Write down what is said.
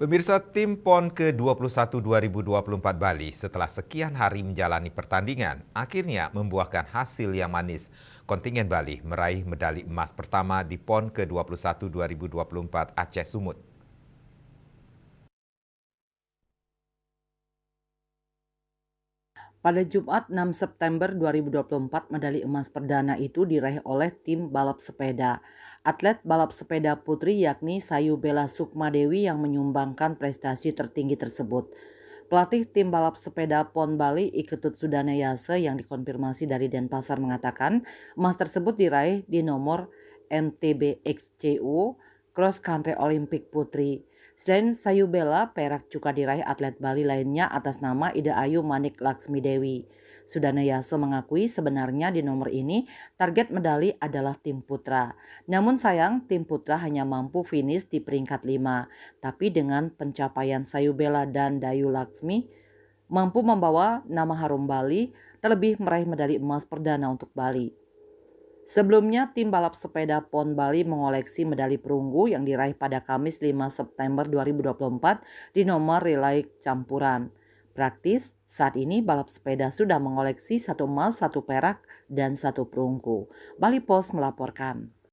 Pemirsa, tim PON ke-21 2024 Bali setelah sekian hari menjalani pertandingan, akhirnya membuahkan hasil yang manis. Kontingen Bali meraih medali emas pertama di PON ke-21 2024 Aceh Sumut. Pada Jumat 6 September 2024, medali emas perdana itu diraih oleh tim balap sepeda. Atlet balap sepeda putri yakni Sayu Bella Sukmadewi yang menyumbangkan prestasi tertinggi tersebut. Pelatih tim balap sepeda PON Bali Iketut Sudanayase yang dikonfirmasi dari Denpasar mengatakan emas tersebut diraih di nomor MTBXCU Cross Country Olimpik Putri. Selain Sayubela, perak juga diraih atlet Bali lainnya atas nama Ida Ayu Manik Laksmi Dewi. Sudanayase mengakui sebenarnya di nomor ini target medali adalah tim putra. Namun sayang tim putra hanya mampu finish di peringkat 5. Tapi dengan pencapaian Sayubela dan Dayu Laksmi mampu membawa nama harum Bali, terlebih meraih medali emas perdana untuk Bali. Sebelumnya, tim balap sepeda PON Bali mengoleksi medali perunggu yang diraih pada Kamis 5 September 2024 di nomor relay campuran. Praktis, saat ini balap sepeda sudah mengoleksi 1 emas, 1 perak, dan 1 perunggu. Bali Post melaporkan.